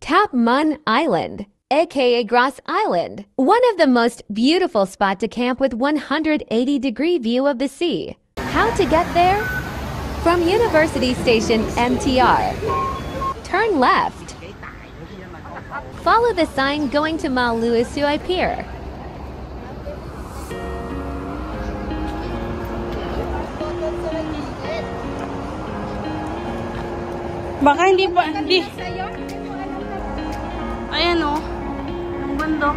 Tap Mun Island, aka Grass Island, one of the most beautiful spots to camp with 180-degree view of the sea. How to get there? From University Station MTR. Turn left. Follow the sign going to Maluasui Pier. Baka hindi. Ayan o. Ang bundok.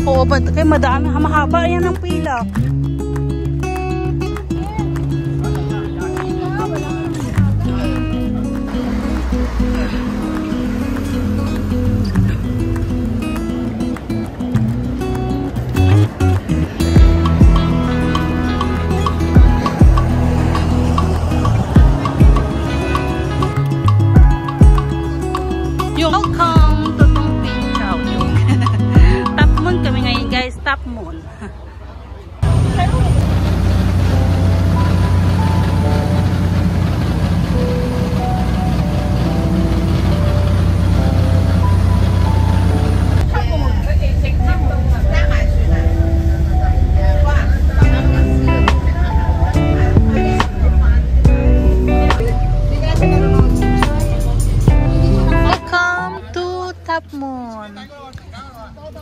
Oo, ba't kayo madami? Mahaba yan ang pila. Welcome to Tungping Chao. Top Moon kami ngayon guys, Top Moon.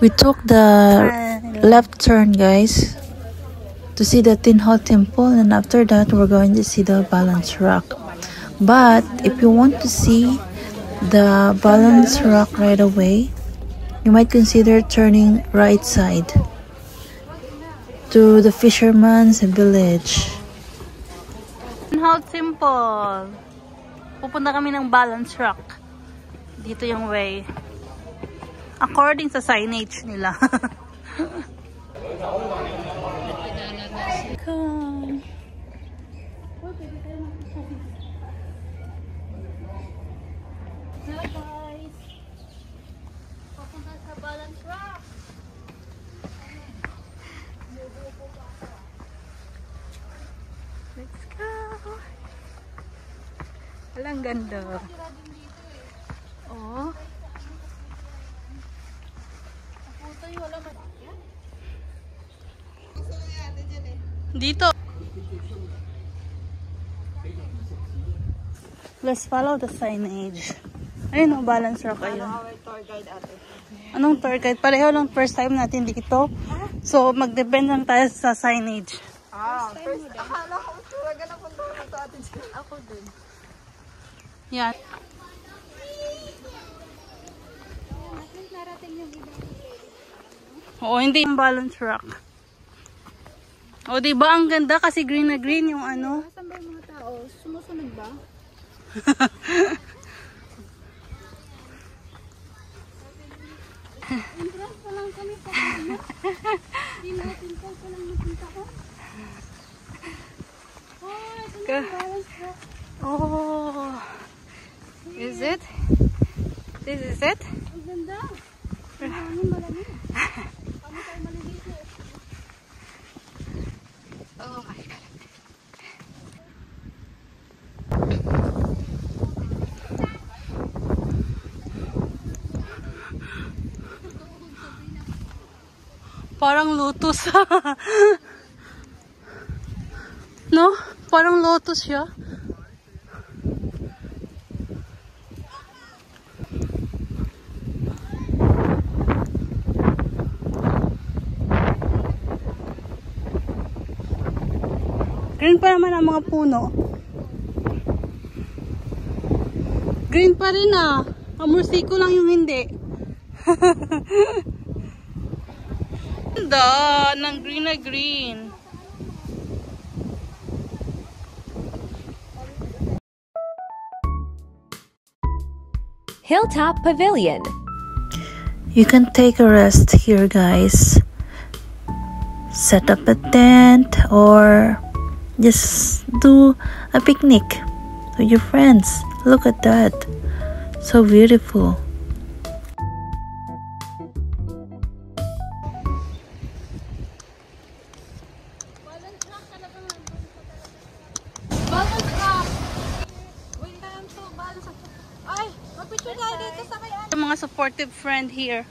We took the left turn guys to see the Tin Hau Temple, and after that we're going to see the Balance Rock. But if you want to see the Balance Rock right away, you might consider turning right side to the Fisherman's Village. Tin Hau Temple. Pupunta kami ng Balance Rock. Dito yung way. According sa signage nila. Come. Hi guys. Papunta sa Balance Rock. Let's go. Walang ganda. Oh. Dito. Let's follow the signage. Ayun o, Balance Rock ayun. Anong tour guide? Pareho lang first time natin dito. So, mag-depend lang tayo sa signage. First, akala ko talaga na punta ko atin siya. Ako din. Yan. Oo, hindi yung Balance Rock. O, diba ang ganda kasi green na green yung ano. Saan ba yung mga tao? Sumusunod ba? Entrance pa lang kami pa. Hindi natin pa lang napunta ko. Oh, ito na yung Balance Rock. Oh. Is it? This is it? Ang ganda. Maraming malamig. Kami tayo maliliit eh. Oh my God. Parang lotus. No? Parang lotus siya. Green pa naman ang mga puno. Green pa rin ah. Ang mursiko lang yung hindi. Ganda ng green na green. Hilltop Pavilion. You can take a rest here guys. Set up a tent or just do a picnic with your friends. Look at that. So beautiful. supportive friend here.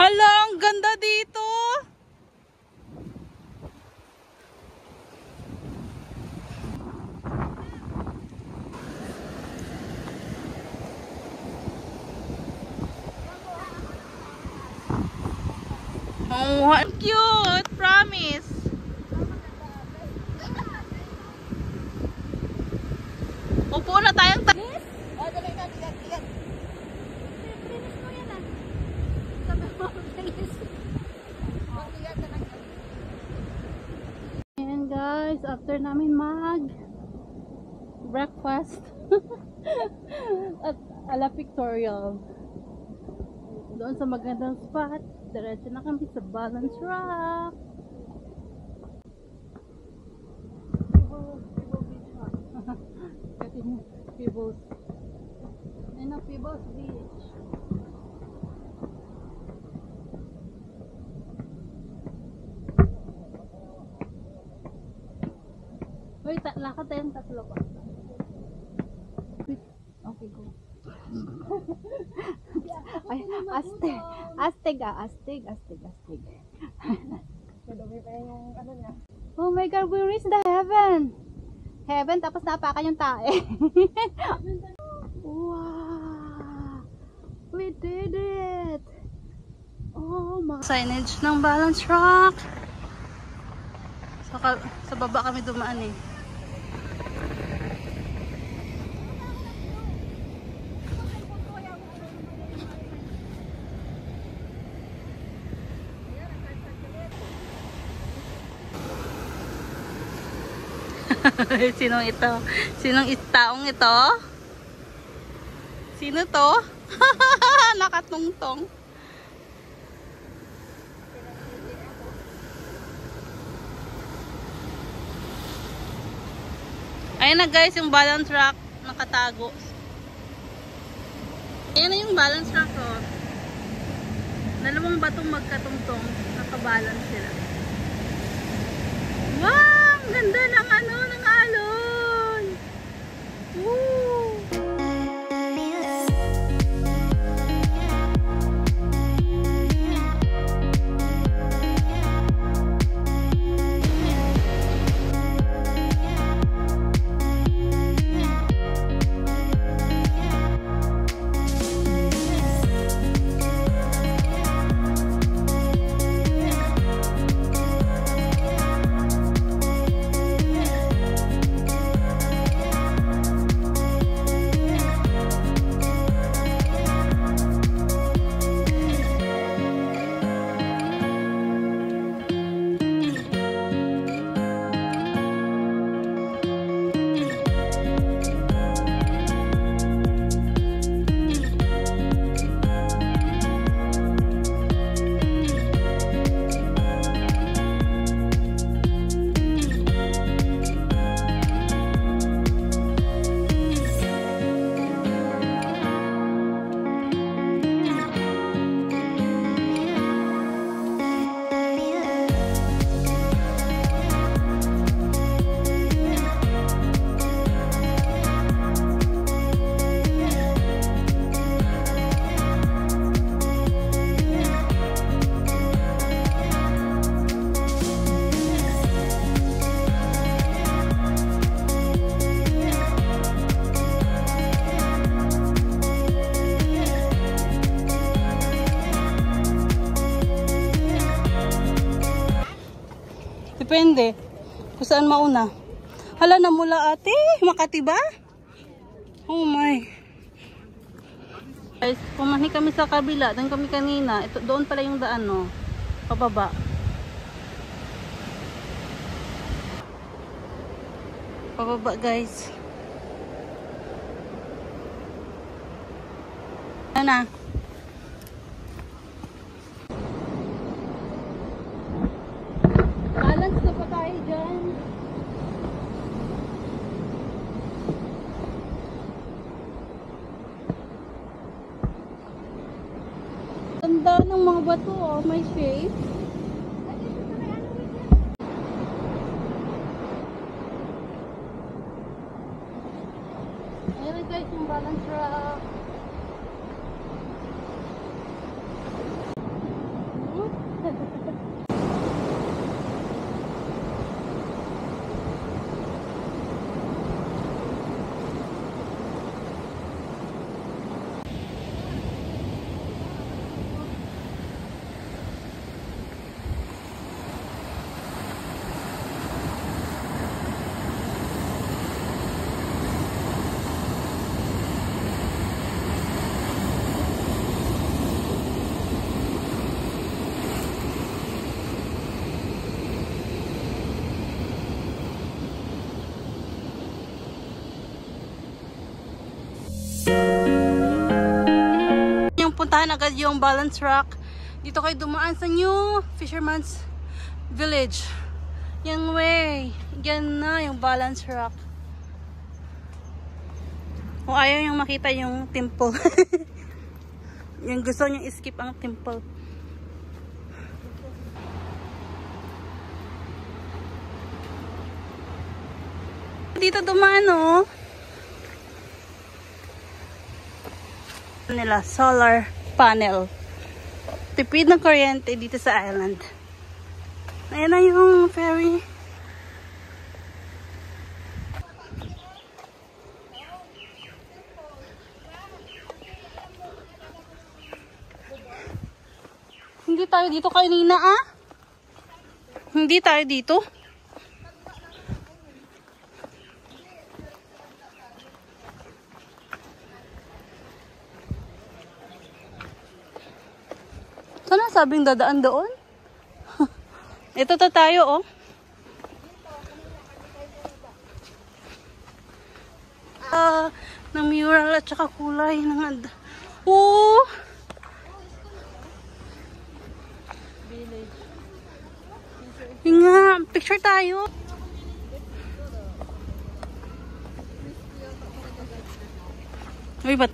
Hala, ang ganda dito. Oh, what cute! Promise. Upo na tayong Ayan guys, after namin breakfast at ala pictorial doon sa magandang spot, diretso na kami sa Balance Rock. Pebbles. Ayun ang Pebbles Beach. Wait, lakad tayong tatlo pa. Okay, go. Ay, astig. Oh my God, we reached the heaven. Heaven, tapos napakan yung tae. Wow! We did it! Oh my... Signage ng Balance Rock. Sa baba kami dumaan eh. Sinong ito? Sinong taong ito? Sino to? Nakatungtong. Ayan na guys, yung Balance Rock nakatago. Ayan na yung Balance Rock, oh. Dalawang batong magkatungtong, nakabalance sila. Wow! Ang ganda ng ng alon! Woo! Depende kung saan mauna. Hala, na mula ate. Makati ba? Oh my. Guys, pumahi kami sa kabila. Doon kami kanina. Ito, doon pala yung daan, no? Pababa. Pababa, guys. Ano na? Balance na pa tayo dyan. Ganda ng mga bato, oh. May shape. guys yung balance rock. Yung puntahan agad yung balance rock. Dito kayo dumaan sa new Fisherman's Village. Yung way. Yan na yung balance rock. Kung ayaw yung makita yung temple. Yung gusto nyo skip ang temple. Dito dumaan oh. Nila solar panel. Tipid ng kuryente dito sa island. Ayan na yung ferry. Hindi tayo dito kanina ah. Hindi tayo dito. Sana sabing dadaan doon? Ito to tayo oh. Ng mural at saka kulay ng oh! Yung nga, picture tayo. Uy, ba't